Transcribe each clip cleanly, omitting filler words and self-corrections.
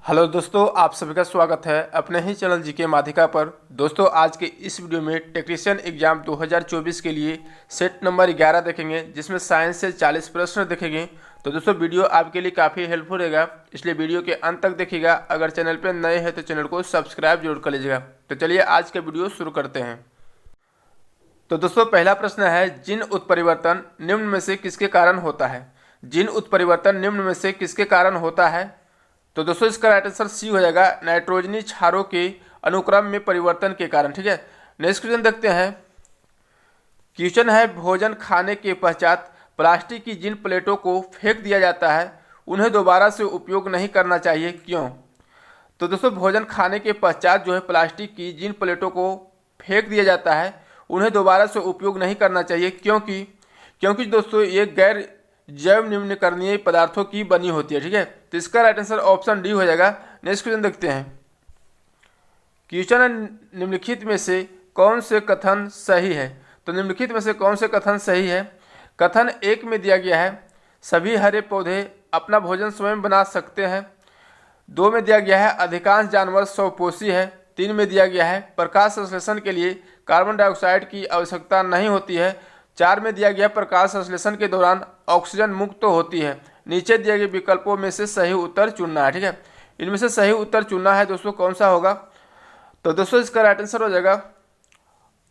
Hello दोस्तों, आप सभी का स्वागत है अपने ही चैनल जीके माध्यिका पर। दोस्तों, आज के इस वीडियो में टेक्नीशियन एग्जाम 2024 के लिए सेट नंबर 11 देखेंगे, जिसमें साइंस से 40 प्रश्न देखेंगे। तो दोस्तों, वीडियो आपके लिए काफ़ी हेल्पफुल रहेगा, इसलिए वीडियो के अंत तक देखिएगा। अगर चैनल पर नए हैं तो चैनल को सब्सक्राइब जरूर कर लीजिएगा। तो चलिए आज का वीडियो शुरू करते हैं। तो दोस्तों, पहला प्रश्न है, जिन उत्परिवर्तन निम्न में से किसके कारण होता है? जिन उत्परिवर्तन निम्न में से किसके कारण होता है? तो दोस्तों, इसका राइट आंसर सी हो जाएगा, नाइट्रोजनी क्षारों के अनुक्रम में परिवर्तन के कारण। ठीक है, नेक्स्ट क्वेश्चन देखते हैं। क्वेश्चन है, भोजन खाने के पश्चात प्लास्टिक की जिन प्लेटों को फेंक दिया जाता है उन्हें दोबारा से उपयोग नहीं करना चाहिए, क्यों? तो दोस्तों, भोजन खाने के पश्चात जो है प्लास्टिक की जिन प्लेटों को फेंक दिया जाता है उन्हें दोबारा से उपयोग नहीं करना चाहिए, क्योंकि दोस्तों ये गैर जैव निम्नकरणीय पदार्थों की बनी होती है। ठीक है, तो इसका राइट आंसर ऑप्शन डी हो जाएगा। नेक्स्ट क्वेश्चन देखते हैं। क्वेश्चन निम्नलिखित में से कौन से कथन सही है? तो निम्नलिखित में से कौन से कथन सही है? कथन एक में दिया गया है, सभी हरे पौधे अपना भोजन स्वयं बना सकते हैं। 2 में दिया गया है, अधिकांश जानवर स्वपोषी है। 3 में दिया गया है, प्रकाश संश्लेषण के लिए कार्बन डाइऑक्साइड की आवश्यकता नहीं होती है। 4 में दिया गया, प्रकाश संश्लेषण के दौरान ऑक्सीजन मुक्त होती है। नीचे दिए गए विकल्पों में से सही उत्तर चुनना है। ठीक है, इनमें से सही उत्तर चुनना है दोस्तों, कौन सा होगा? तो दोस्तों, इसका राइट आंसर हो जाएगा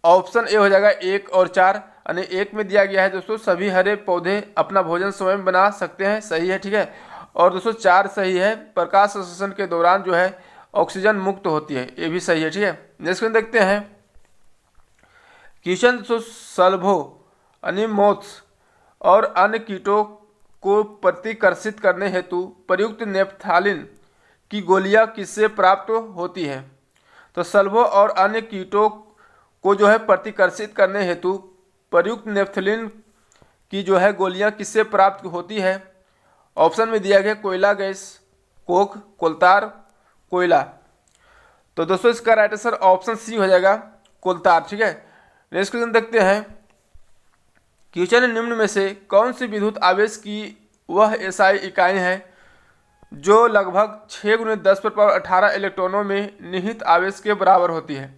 ऑप्शन ए हो जाएगा 1 और 4। यानी 1 में दिया गया है दोस्तों, सभी हरे पौधे अपना भोजन स्वयं बना सकते हैं, सही है। ठीक है, और दोस्तों 4 सही है, प्रकाश संश्लेषण के दौरान जो है ऑक्सीजन मुक्त होती है, ये भी सही है। ठीक है, नेक्स्ट क्वेश्चन देखते हैं। क्वेश्चन दोस्तों, सल्भो अनिमोथ्स और अन्य कीटों को प्रतिकर्षित करने हेतु प्रयुक्त नेफ्थालिन की गोलियां किससे प्राप्त होती है? तो सल्भो और अन्य कीटों को जो है प्रतिकर्षित करने हेतु प्रयुक्त नेफ्थलिन की जो है गोलियां किससे प्राप्त होती है? ऑप्शन में दिया गया कोयला गैस, कोक, कोलतार, कोयला। तो दोस्तों, इसका राइट आंसर ऑप्शन सी हो जाएगा, कोलतार। ठीक है, नेक्स्ट क्वेश्चन देखते हैं। क्वेश्चन निम्न में से कौन सी विद्युत आवेश की वह एसआई इकाई है जो लगभग 6×10⁻18 इलेक्ट्रॉनों में निहित आवेश के बराबर होती है?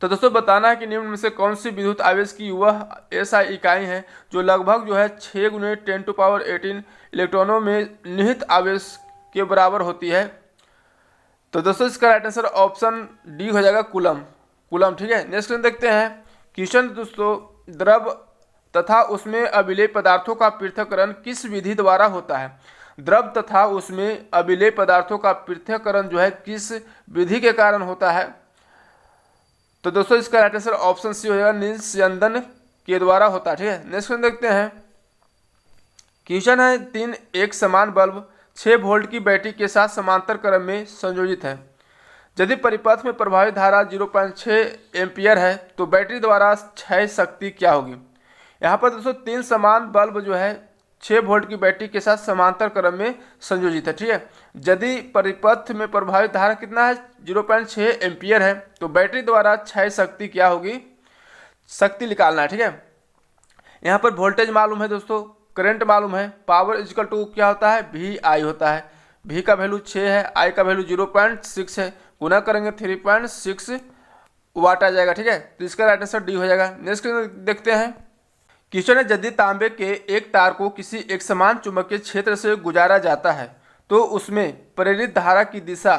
तो दोस्तों, बताना है कि निम्न में से कौन सी विद्युत आवेश की वह एसआई इकाई है जो लगभग जो है 6×10⁻18 इलेक्ट्रॉनों में निहित आवेश के बराबर होती है। तो दोस्तों, इसका राइट आंसर ऑप्शन डी हो जाएगा, कूलम। ठीक है, नेक्स्ट देखते हैं। क्वेश्चन दोस्तों, द्रव तथा उसमें अभिलेय पदार्थों का पृथक्करण किस विधि द्वारा होता है? द्रव तथा उसमें अभिलेय पदार्थों का पृथक्करण जो है किस विधि के कारण होता है? तो दोस्तों, इसका राइट आंसर ऑप्शन सी हो जाएगा, निस्यंदन के द्वारा होता है। ठीक है, नेक्स्ट देखते हैं। क्वेश्चन है, 3 एक समान बल्ब 6 वोल्ट की बैटरी के साथ समांतर क्रम में संयोजित है। यदि परिपथ में प्रभावित धारा 0.6 एम्पियर है तो बैटरी द्वारा क्षय शक्ति क्या होगी? यहाँ पर दोस्तों 3 समान बल्ब जो है 6 वोल्ट की बैटरी के साथ समांतर क्रम में संयोजित है। ठीक है, यदि परिपथ में प्रभावित धारा कितना है, 0.6 एम्पियर है, तो बैटरी द्वारा क्षय शक्ति क्या होगी? शक्ति निकालना है। ठीक है, यहाँ पर वोल्टेज मालूम है दोस्तों, करंट मालूम है, पावर इक्वल टू क्या होता है, वी आई होता है। वी का वैल्यू 6 है, आई का वैल्यू 0.6 है, गुना करेंगे 3.6 वाट आ जाएगा। ठीक है, तो इसका राइट आंसर डी हो जाएगा। नेक्स्ट देखते हैं। क्वेश्चन है, यदि तांबे के एक तार को किसी एक समान चुंबकीय क्षेत्र से गुजारा जाता है तो उसमें प्रेरित धारा की दिशा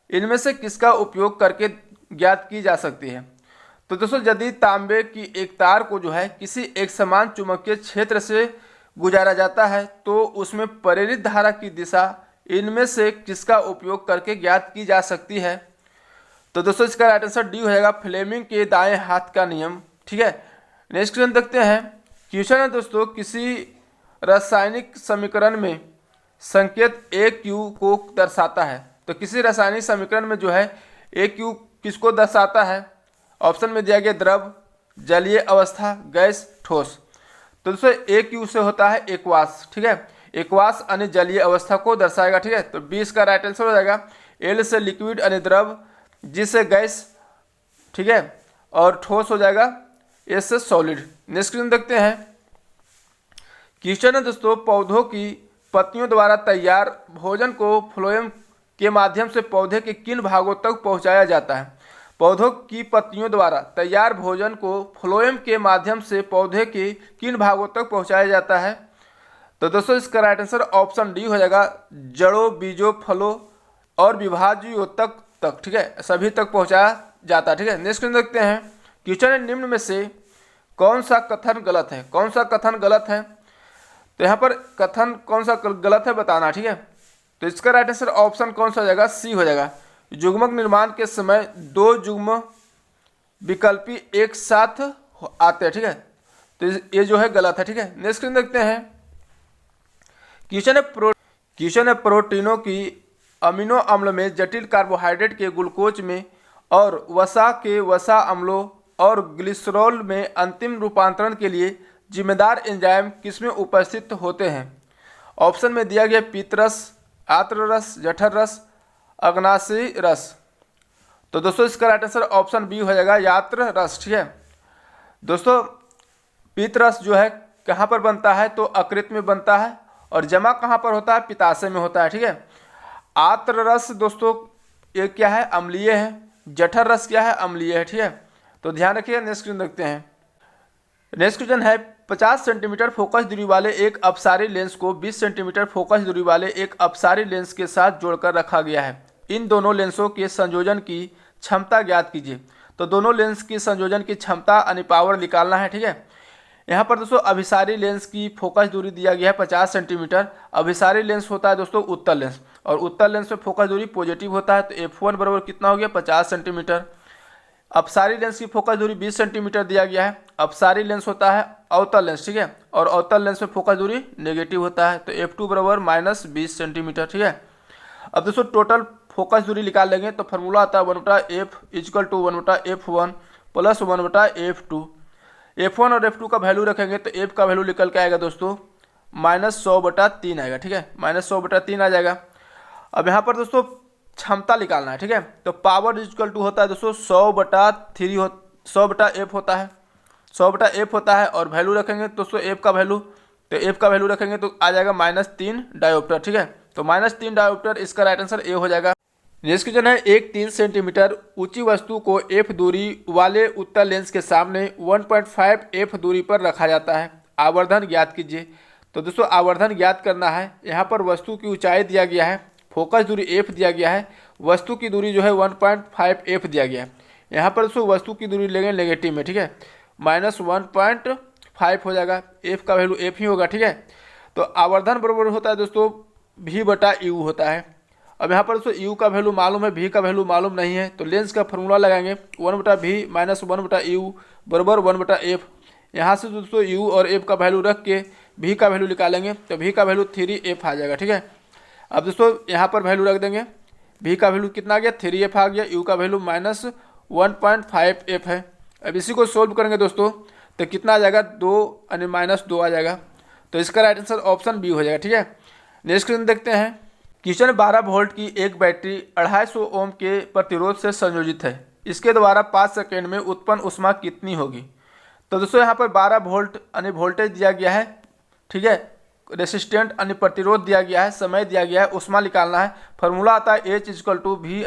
इनमें से किसका उपयोग करके ज्ञात की जा सकती है? तो दोस्तों, यदि तांबे की एक तार को जो है किसी एक समान चुंबकीय क्षेत्र से गुजारा जाता है तो उसमें प्रेरित धारा की दिशा इनमें से किसका उपयोग करके ज्ञात की जा सकती है? तो दोस्तों, इसका राइट आंसर डी हो जाएगा, फ्लेमिंग के दाएं हाथ का नियम। ठीक है, नेक्स्ट क्वेश्चन देखते हैं। क्वेश्चन है दोस्तों, किसी रासायनिक समीकरण में संकेत AQ को दर्शाता है। तो किसी रासायनिक समीकरण में जो है AQ किसको दर्शाता है? ऑप्शन में दिया गया द्रव, जलीय अवस्था, गैस, ठोस। तो दोस्तों AQ से होता है एक्वास। ठीक है, एक्वास यानी जलीय अवस्था को दर्शाएगा। ठीक है, तो 20 का राइट आंसर हो जाएगा। L से लिक्विड यानी द्रव, G से गैस, ठीक है, और ठोस हो जाएगा S से सॉलिड। नेक्स्ट क्वेश्चन देखते हैं। क्वेश्चन है दोस्तों, पौधों की पत्तियों द्वारा तैयार भोजन को फ्लोएम के माध्यम से पौधे के किन भागों तक पहुंचाया जाता है? पौधों की पत्तियों द्वारा तैयार भोजन को फ्लोएम के माध्यम से पौधे के किन भागों तक पहुंचाया जाता है? तो दोस्तों इसका राइट आंसर ऑप्शन डी हो जाएगा, जड़ों, बीजों, फलों और विभाज्यों तक ठीक है, सभी तक पहुंचाया जाता है। ठीक है, नेक्स्ट क्वेश्चन देखते हैं। क्वेश्चन है, निम्न में से कौन सा कथन गलत है? कौन सा कथन गलत है? तो यहाँ पर कथन कौन सा गलत है बताना। ठीक है, तो इसका राइट आंसर ऑप्शन कौन सा हो जाएगा? सी हो जाएगा। युग्मक निर्माण के समय दो युग्म विकल्पी एक साथ आते हैं। ठीक है, तो ये जो है गलत है। ठीक है, नेक्स्ट क्वेश्चन देखते हैं। क्वेश्चन है प्रोटीनों की अमीनो अम्ल में जटिल कार्बोहाइड्रेट के ग्लूकोज में और वसा के वसा अम्लों और ग्लिसरॉल में अंतिम रूपांतरण के लिए जिम्मेदार एंजाइम किसमें उपस्थित होते हैं? ऑप्शन में दिया गया पीतरस, आर्द्ररस, जठररस, अग्नाशयी रस। तो दोस्तों इसका राइट आंसर ऑप्शन बी हो जाएगा, यात्र रस। ठीक है दोस्तों, पीतरस जो है कहाँ पर बनता है? तो अकृत में बनता है और जमा कहाँ पर होता है? पित्ताशय में होता है। ठीक है, आर्द्र रस दोस्तों ये क्या है? अम्लीय है। जठर रस क्या है? अम्लीय है। ठीक है, तो ध्यान रखिए। नेक्स्ट क्वेश्चन देखते हैं। नेक्स्ट क्वेश्चन है, 50 सेंटीमीटर फोकस दूरी वाले एक अपसारी लेंस को 20 सेंटीमीटर फोकस दूरी वाले एक अपसारी लेंस के साथ जोड़कर रखा गया है। इन दोनों लेंसों के संयोजन की क्षमता ज्ञात कीजिए। तो दोनों लेंस की संयोजन की क्षमता यानी पावर निकालना है। ठीक है, यहाँ पर दोस्तों अभिसारी लेंस की फोकस दूरी दिया गया है 50 सेंटीमीटर। अभिसारी लेंस होता है दोस्तों उत्तल लेंस, और उत्तल लेंस में फोकस दूरी पॉजिटिव होता है। तो F1 बराबर कितना हो गया? 50 सेंटीमीटर। अपसारी लेंस की फोकस दूरी 20 सेंटीमीटर दिया गया है। अपसारी लेंस होता है अवतल लेंस। ठीक है, और अवतल लेंस में फोकस दूरी नेगेटिव होता है। तो F2 बराबर -20 सेंटीमीटर। ठीक है, अब दोस्तों टोटल फोकस दूरी निकाल लेंगे तो फार्मूला आता है 1/f equal to 1/f1 plus 1/f2। F1 और F2 का वैल्यू रखेंगे तो F का वैल्यू निकल के आएगा दोस्तों -100/3 आएगा। ठीक है, -100/3 आ जाएगा। अब यहाँ पर दोस्तों क्षमता निकालना है। ठीक है, तो पावर इक्वल टू होता है दोस्तों 100/f होता है। 100/f होता है और वैल्यू रखेंगे दोस्तों F का वैल्यू, तो F का वैल्यू रखेंगे तो आ जाएगा -3 डायोप्टर। ठीक है, तो -3 डायोप्टर इसका राइट आंसर ए हो जाएगा। नेक्स्ट क्वेश्चन है, एक 3 सेंटीमीटर ऊंची वस्तु को F दूरी वाले उत्तल लेंस के सामने 1.5 F दूरी पर रखा जाता है। आवर्धन ज्ञात कीजिए। तो दोस्तों आवर्धन ज्ञात करना है। यहाँ पर वस्तु की ऊंचाई दिया गया है, फोकस दूरी F दिया गया है, वस्तु की दूरी जो है 1.5 F दिया गया है। यहाँ पर दोस्तों वस्तु की दूरी लेंगे नेगेटिव में। ठीक है, -1.5 हो जाएगा। F का वैल्यू F ही होगा। ठीक है, तो आवर्धन बराबर होता है दोस्तों V/U होता है। अब यहाँ पर दोस्तों U का वैल्यू मालूम है, V का वैल्यू मालूम नहीं है, तो लेंस का फॉर्मूला लगाएंगे 1/V - 1/U बराबर 1/F। यहाँ से दोस्तों U और F का वैल्यू रख के V का वैल्यू निकालेंगे तो V का वैल्यू 3F आ जाएगा। ठीक है, अब दोस्तों यहाँ पर वैल्यू रख देंगे। V का वैल्यू कितना आ गया? 3F आ गया। U का वैल्यू -1.5F है। अब इसी को सोल्व करेंगे दोस्तों तो कितना आ जाएगा? 2 यानी -2 आ जाएगा। तो इसका राइट आंसर ऑप्शन बी हो जाएगा। ठीक है, नेक्स्ट क्वेश्चन देखते हैं। क्वेश्चन 12 वोल्ट की एक बैटरी 250 ओम के प्रतिरोध से संयोजित है। इसके द्वारा 5 सेकेंड में उत्पन्न ऊष्मा कितनी होगी? तो दोस्तों यहाँ पर 12 वोल्ट यानी वोल्टेज दिया गया है। ठीक है, रेसिस्टेंट यानी प्रतिरोध दिया गया है, समय दिया गया है, ऊष्मा निकालना है। फार्मूला आता है H = V² ×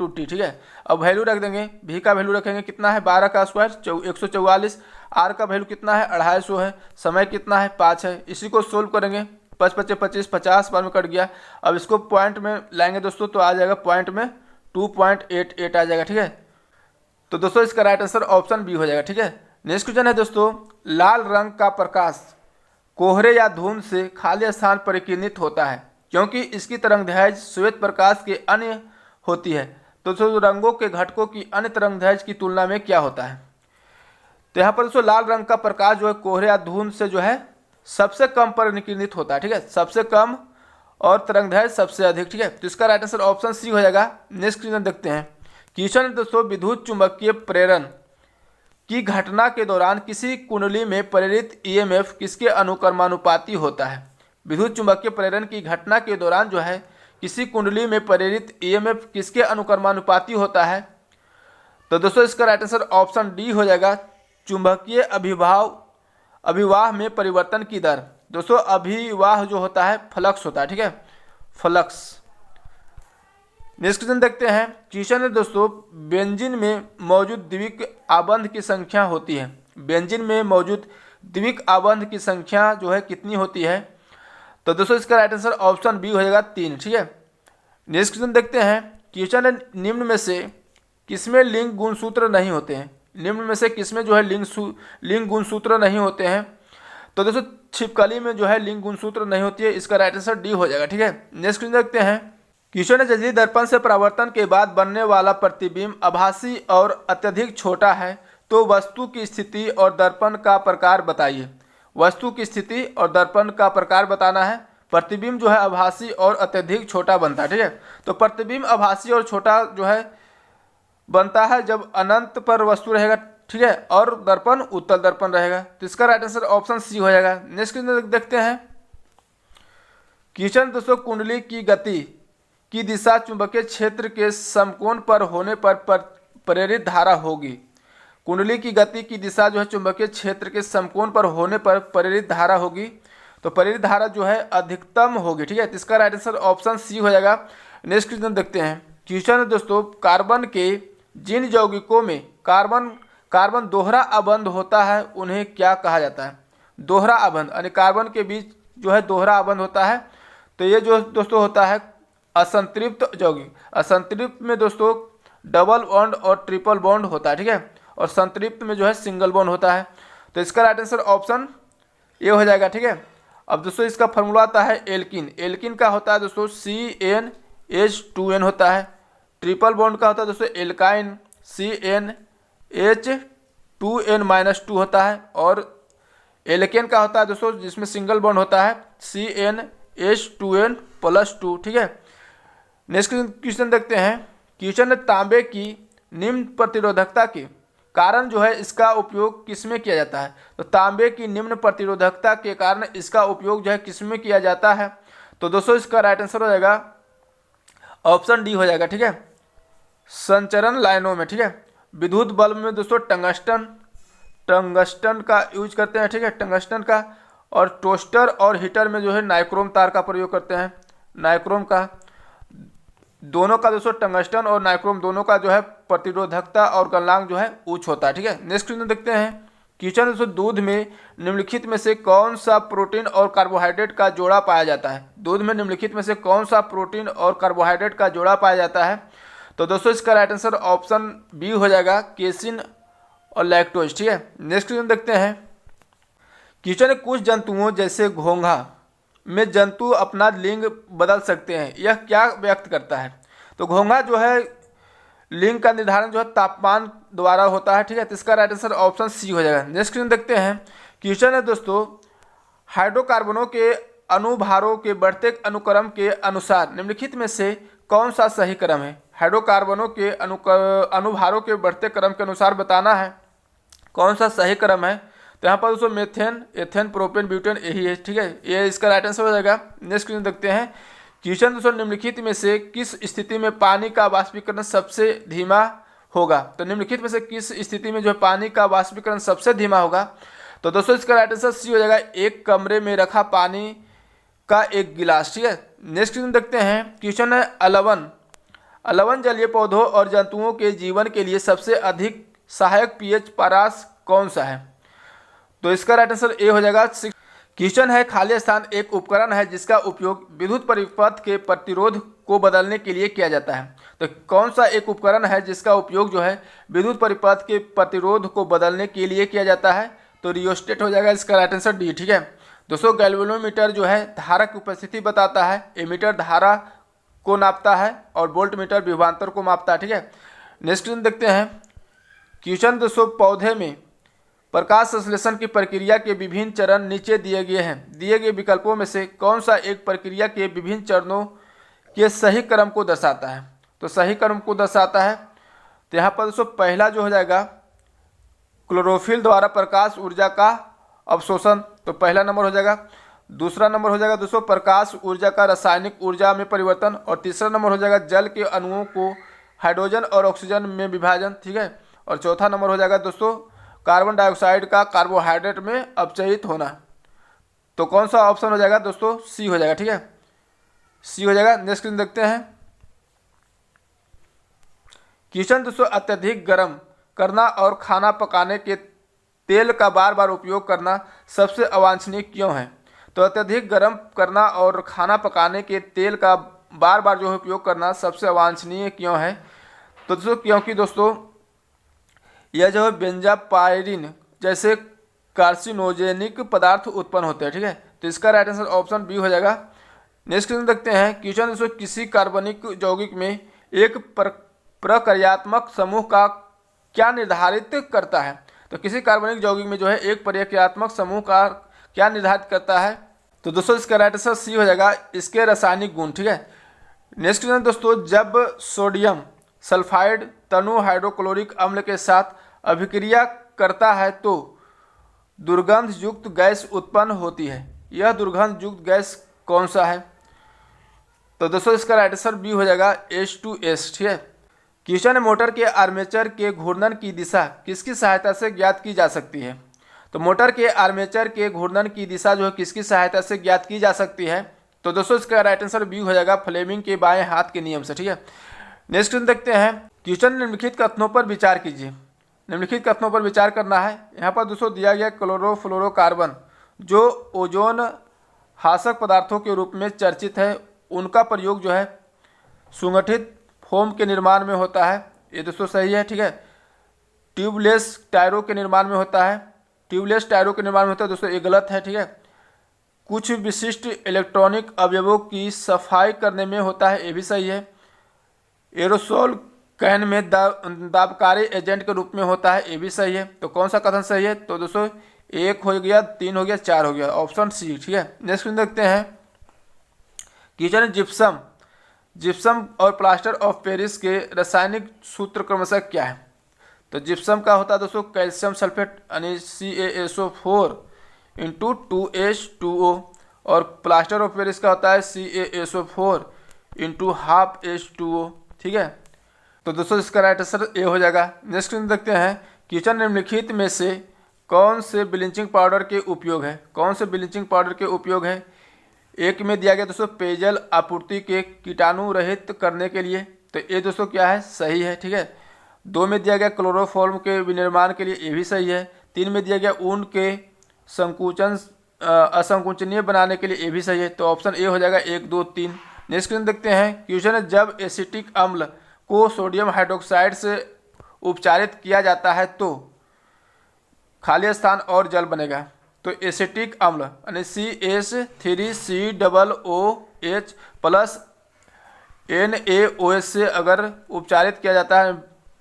T। ठीक है, अब वैल्यू रख देंगे। V का वैल्यू रखेंगे कितना है? 12 का स्क्वायर 144। R का वैल्यू कितना है? 250 है। समय कितना है? 5 है। इसी को सोल्व करेंगे। 5 × 5 = 25, 50 बार में कट गया। अब इसको पॉइंट में लाएंगे दोस्तों तो आ जाएगा पॉइंट में 2.88 आ जाएगा। ठीक है, तो दोस्तों इसका राइट आंसर ऑप्शन बी हो जाएगा। ठीक है, नेक्स्ट क्वेश्चन है दोस्तों, लाल रंग का प्रकाश कोहरे या धुंध से खाली स्थान पर किरणित होता है क्योंकि इसकी तरंगदैर्घ्य श्वेत प्रकाश के अन्य होती है। तो दोस्तों रंगों के घटकों की अन्य तरंगदैर्घ्य की तुलना में क्या होता है? तो यहाँ पर दोस्तों लाल रंग का प्रकाश जो है कोहरे या धुंध से जो है सबसे कम परिकिरणित होता है। ठीक है, सबसे कम और तरंगदैर्घ्य सबसे अधिक। ठीक है, तो इसका राइट आंसर ऑप्शन सी हो जाएगा। नेक्स्ट क्वेश्चन देखते हैं। क्वेश्चन दोस्तों, विद्युत चुंबकीय प्रेरण की घटना के दौरान किसी कुंडली में प्रेरित EMF किसके अनुक्रमानुपाती होता है? विद्युत चुंबकीय प्रेरण की घटना के दौरान जो है किसी कुंडली में प्रेरित EMF किसके अनुक्रमानुपाती होता है? तो दोस्तों इसका राइट आंसर ऑप्शन डी हो जाएगा, चुंबकीय अभिवाह में परिवर्तन की दर। दोस्तों अभिवाह जो होता है फ्लक्स होता है। ठीक है, फ्लक्स नेक्स्ट क्वेश्चन देखते हैं। क्वेश्चन है दोस्तों, बेंजीन में मौजूद द्विक आबंध की संख्या होती है। बेंजीन में मौजूद द्विक आबंध की संख्या जो है कितनी होती है? तो दोस्तों इसका राइट आंसर ऑप्शन बी हो जाएगा 3। ठीक है। नेक्स्ट क्वेश्चन देखते हैं। क्वेश्चन है, निम्न में से किसमें लिंग गुणसूत्र नहीं होते हैं? निम्न में से किसमें जो है लिंग गुणसूत्र नहीं होते हैं? तो दोस्तों छिपकली में जो है लिंग गुणसूत्र नहीं होती है। इसका राइट आंसर डी हो जाएगा। ठीक है। नेक्स्ट क्वेश्चन देखते हैं। क्वेश्चन है, जदीद दर्पण से परावर्तन के बाद बनने वाला प्रतिबिंब आभासी और अत्यधिक छोटा है, तो वस्तु की स्थिति और दर्पण का प्रकार बताइए। वस्तु की स्थिति और दर्पण का प्रकार बताना है। प्रतिबिंब जो है आभासी और अत्यधिक छोटा बनता है। ठीक है। तो प्रतिबिंब आभासी और छोटा जो है बनता है जब अनंत पर वस्तु रहेगा। ठीक है। और दर्पण उत्तल दर्पण रहेगा। तो इसका राइट आंसर ऑप्शन सी हो जाएगा। नेक्स्ट देखते हैं। क्वेश्चन दोस्तों, कुंडली की गति की दिशा चुंबकीय क्षेत्र के समकोण पर होने पर प्रेरित धारा होगी। कुंडली की गति की दिशा जो है चुंबकीय क्षेत्र के समकोण पर होने पर प्रेरित धारा होगी। तो प्रेरित धारा जो है अधिकतम होगी। ठीक है। तो इसका राइट आंसर ऑप्शन सी हो जाएगा। नेक्स्ट क्वेश्चन देखते हैं। क्वेश्चन है दोस्तों, कार्बन के जिन यौगिकों में कार्बन दोहरा आबंध होता है उन्हें क्या कहा जाता है? दोहरा आबंध यानी कार्बन के बीच जो है दोहरा आबंध होता है। तो ये जो दोस्तों होता है असंतृप्त यौगिक। असंतृप्त में दोस्तों डबल बॉन्ड और ट्रिपल बॉन्ड होता है। ठीक है। और संतृप्त में जो है सिंगल बॉन्ड होता है। तो इसका राइट आंसर ऑप्शन ए हो जाएगा। ठीक है। अब दोस्तों इसका फॉर्मूला आता है एल्किन। एल्किन का होता है दोस्तों CnH2n होता है। ट्रिपल बॉन्ड का होता है दोस्तों एल्काइन CnH2n-2 होता है। और एल्केन का होता है दोस्तों जिसमें सिंगल बॉन्ड होता है CnH2n+2। ठीक है। नेक्स्ट क्वेश्चन देखते हैं। क्वेश्चन है, तांबे की निम्न प्रतिरोधकता के कारण जो है इसका उपयोग किसमें किया जाता है? तो तांबे की निम्न प्रतिरोधकता के कारण इसका उपयोग जो है किसमें किया जाता है? तो दोस्तों इसका राइट आंसर हो जाएगा ऑप्शन डी हो जाएगा। ठीक है। संचरण लाइनों में। ठीक है। विद्युत बल्ब में दोस्तों टंगस्टन का यूज करते हैं। ठीक है। टंगस्टन का। और टोस्टर और हीटर में जो है नाइक्रोम तार का प्रयोग करते हैं। नाइक्रोम का दोनों का दोस्तों टंगस्टन और नाइक्रोम दोनों का जो है प्रतिरोधकता और गलनांक जो है उच्च होता है। ठीक है। नेक्स्ट क्वेश्चन देखते हैं। क्वेश्चन दोस्तों, दूध में निम्नलिखित में से कौन सा प्रोटीन और कार्बोहाइड्रेट का जोड़ा पाया जाता है? दूध में निम्नलिखित में से कौन सा प्रोटीन और कार्बोहाइड्रेट का जोड़ा पाया जाता है? तो दोस्तों इसका राइट आंसर ऑप्शन बी हो जाएगा, केसिन और लैक्टोज। ठीक है। नेक्स्ट क्वेश्चन देखते हैं। क्वेश्चन है, कुछ जंतुओं जैसे घोंघा में जंतु अपना लिंग बदल सकते हैं, यह क्या व्यक्त करता है? तो घोंघा जो है लिंग का निर्धारण जो है तापमान द्वारा होता है। ठीक है। तो इसका राइट आंसर ऑप्शन सी हो जाएगा। नेक्स्ट क्वेश्चन देखते हैं। क्वेश्चन है दोस्तों, हाइड्रोकार्बनों के अनुभारों के बढ़ते अनुक्रम के अनुसार निम्नलिखित में से कौन सा सही क्रम है? हाइड्रोकार्बनों के अनुभारों के बढ़ते क्रम के अनुसार बताना है कौन सा सही क्रम है। तो यहाँ पर दोस्तों मेथेन, एथेन, प्रोपेन, ब्यूटेन यही है। ठीक है। ये इसका राइट आंसर हो जाएगा। नेक्स्ट क्वेश्चन देखते हैं। क्वेश्चन दोस्तों, निम्नलिखित में से किस स्थिति में पानी का वाष्पीकरण सबसे धीमा होगा? तो निम्नलिखित में से किस स्थिति में जो है पानी का वाष्पीकरण सबसे धीमा होगा? तो दोस्तों इसका राइट आंसर सी हो जाएगा, एक कमरे में रखा पानी का एक गिलास। ठीक है। नेक्स्ट क्वेश्चन देखते हैं। क्वेश्चन है, अलवन जलीय पौधों और जंतुओं के जीवन के लिए सबसे अधिक सहायक पीएच परास कौन सा है? तो इसका राइट आंसर ए हो जाएगा। क्वेश्चन है, खाली स्थान एक उपकरण है जिसका उपयोग विद्युत परिपथ के प्रतिरोध को बदलने के लिए किया जाता है। तो कौन सा एक उपकरण है जिसका उपयोग जो है विद्युत परिपथ के प्रतिरोध को बदलने के लिए किया जाता है? तो रियोस्टेट हो जाएगा। इसका राइट आंसर डी। ठीक है। दोस्तों गैल्वेनोमीटर जो है धारा की उपस्थिति बताता है, एमीटर धारा को नापता है और वोल्टमीटर विभवांतर को मापता है। ठीक है। नेक्स्ट क्वेश्चन देखते हैं। क्वेश्चन दोस्तों, पौधे में प्रकाश संश्लेषण की प्रक्रिया के विभिन्न चरण नीचे दिए गए हैं। दिए गए विकल्पों में से कौन सा एक प्रक्रिया के विभिन्न चरणों के सही क्रम को दर्शाता है? तो सही क्रम को दर्शाता है। तो यहाँ पर दोस्तों पहला जो हो जाएगा क्लोरोफिल द्वारा प्रकाश ऊर्जा का अवशोषण, तो पहला नंबर हो जाएगा। दूसरा नंबर हो जाएगा दोस्तों प्रकाश ऊर्जा का रासायनिक ऊर्जा में परिवर्तन। और तीसरा नंबर हो जाएगा जल के अणुओं को हाइड्रोजन और ऑक्सीजन में विभाजन। ठीक है। और चौथा नंबर हो जाएगा दोस्तों कार्बन डाइऑक्साइड का कार्बोहाइड्रेट में अपचयित होना। तो कौन सा ऑप्शन हो जाएगा दोस्तों? सी हो जाएगा। ठीक है। सी हो जाएगा। नेक्स्ट देखते हैं। क्वेश्चन दोस्तों, अत्यधिक गर्म करना और खाना पकाने के तेल का बार बार उपयोग करना सबसे अवांछनीय क्यों है? तो अत्यधिक गर्म करना और खाना पकाने के तेल का बार बार जो है उपयोग करना सबसे अवांछनीय क्यों है? तो दोस्तों क्योंकि दोस्तों यह जो है बेंजापायरिन जैसे कार्सिनोजेनिक पदार्थ उत्पन्न होते हैं। ठीक है, तो इसका राइट आंसर ऑप्शन बी हो जाएगा। नेक्स्ट क्वेश्चन देखते हैं। क्वेश्चन दोस्तों, किसी कार्बनिक यौगिक में एक प्रक्रियात्मक समूह का क्या निर्धारित करता है? तो किसी कार्बनिक यौगिक में जो है एक प्रक्रियात्मक समूह का क्या निर्धारित करता है? तो दोस्तों इसका राइट आंसर सी हो जाएगा, इसके रासायनिक गुण। ठीक है, नेक्स्ट क्वेश्चन दोस्तों, जब सोडियम सल्फाइड तनु हाइड्रोक्लोरिक अम्ल के साथ अभिक्रिया करता है तो दुर्गंध युक्त गैस उत्पन्न होती है। यह दुर्गंध युक्त गैस कौन सा है? तो दोस्तों इसका राइट आंसर बी हो जाएगा, H2S। ठीक है, क्वेश्चन, मोटर के आर्मेचर के घूर्णन की दिशा किसकी सहायता से ज्ञात की जा सकती है? तो मोटर के आर्मेचर के घूर्णन की दिशा जो है किसकी सहायता से ज्ञात की जा सकती है? तो दोस्तों इसका राइट आंसर बी हो जाएगा, फ्लेमिंग के बाएं हाथ के नियम से। ठीक है, नेक्स्ट क्वेश्चन देखते हैं। क्वेश्चन, निम्नलिखित कथनों पर विचार कीजिए। निम्नलिखित कथनों पर विचार करना है। यहाँ पर दोस्तों दिया गया क्लोरोफ्लोरोकार्बन जो ओजोन हाशक पदार्थों के रूप में चर्चित है, उनका प्रयोग जो है सुगठित फोम के निर्माण में होता है। ये दोस्तों सही है। ठीक है, ट्यूबलेस टायरों के निर्माण में होता है। ट्यूबलेस टायरों के निर्माण में होता है दोस्तों, ये गलत है। ठीक है, कुछ विशिष्ट इलेक्ट्रॉनिक अवयवों की सफाई करने में होता है, ये भी सही है। एरोसोल कैन में दाबकारी एजेंट के रूप में होता है, ये भी सही है। तो कौन सा कथन सही है? तो दोस्तों 1 हो गया, 3 हो गया, 4 हो गया, ऑप्शन सी। ठीक है, नेक्स्ट देखते हैं। क्वेश्चन, जिप्सम और प्लास्टर ऑफ पेरिस के रासायनिक सूत्र क्रमशः क्या है? तो जिप्सम का होता है दोस्तों कैल्शियम सल्फेट यानी CaSO4 इंटू 2H2O, और प्लास्टर ऑफ पेरिस का होता है CaSO4 इंटू ½ H2O। ठीक है, तो दोस्तों इसका राइट आंसर ए हो जाएगा। नेक्स्ट क्वेश्चन देखते हैं। क्वेश्चन, निम्नलिखित में से कौन से ब्लीचिंग पाउडर के उपयोग है? कौन से ब्लीचिंग पाउडर के उपयोग है? एक में दिया गया दोस्तों पेयजल आपूर्ति के कीटाणु रहित करने के लिए, तो ये दोस्तों क्या है? सही है। ठीक है, 2 में दिया गया क्लोरोफॉर्म के विनिर्माण के लिए, ये भी सही है। 3 में दिया गया ऊन के असंकुचनीय बनाने के लिए, ये भी सही है। तो ऑप्शन ए हो जाएगा 1, 2, 3। नेक्स्ट क्वेश्चन देखते हैं। क्वेश्चन है, जब एसिटिक अम्ल को सोडियम हाइड्रोक्साइड से उपचारित किया जाता है तो खाली स्थान और जल बनेगा। तो एसिटिक अम्ल यानी CH3COOH प्लस NaOH से अगर उपचारित किया जाता है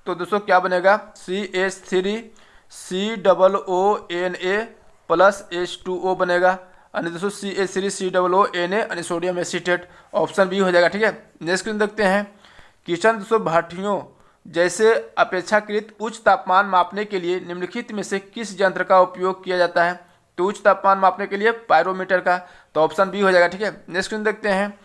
तो दोस्तों क्या बनेगा? CH3COONA प्लस H2O बनेगा, यानी दोस्तों CH3COONA यानी सोडियम एसीटेट। ऑप्शन बी हो जाएगा। ठीक है, नेक्स्ट क्वेश्चन देखते हैं। क्वेश्चन दोस्तों, भट्टियों जैसे अपेक्षाकृत उच्च तापमान मापने के लिए निम्नलिखित में से किस यंत्र का उपयोग किया जाता है? तो उच्च तापमान मापने के लिए पायरोमीटर का, तो ऑप्शन बी हो जाएगा। ठीक है, नेक्स्ट क्वेश्चन देखते हैं।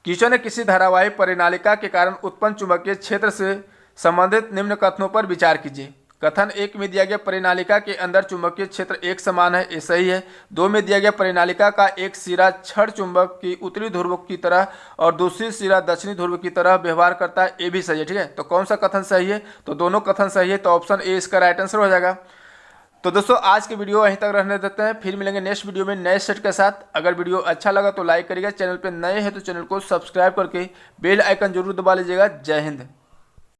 क्वेश्चन है, किसी धारावाही परिनालिका के कारण उत्पन्न चुंबकीय क्षेत्र से संबंधित निम्न कथनों पर विचार कीजिए। कथन 1 में दिया गया परिनालिका के अंदर चुंबकीय क्षेत्र एक समान है, ये सही है। 2 में दिया गया परिनालिका का एक सिरा छड़ चुंबक की उत्तरी ध्रुव की तरह और दूसरी सिरा दक्षिणी ध्रुव की तरह व्यवहार करता है, ये भी सही है। ठीक है, तो कौन सा कथन सही है? तो दोनों कथन सही है, तो ऑप्शन ए इसका राइट आंसर हो जाएगा। तो दोस्तों आज की वीडियो यहीं तक रहने देते हैं, फिर मिलेंगे नेक्स्ट वीडियो में नए सेट के साथ। अगर वीडियो अच्छा लगा तो लाइक करिएगा, चैनल पर नए हैं तो चैनल को सब्सक्राइब करके बेल आइकन जरूर दबा लीजिएगा। जय हिंद।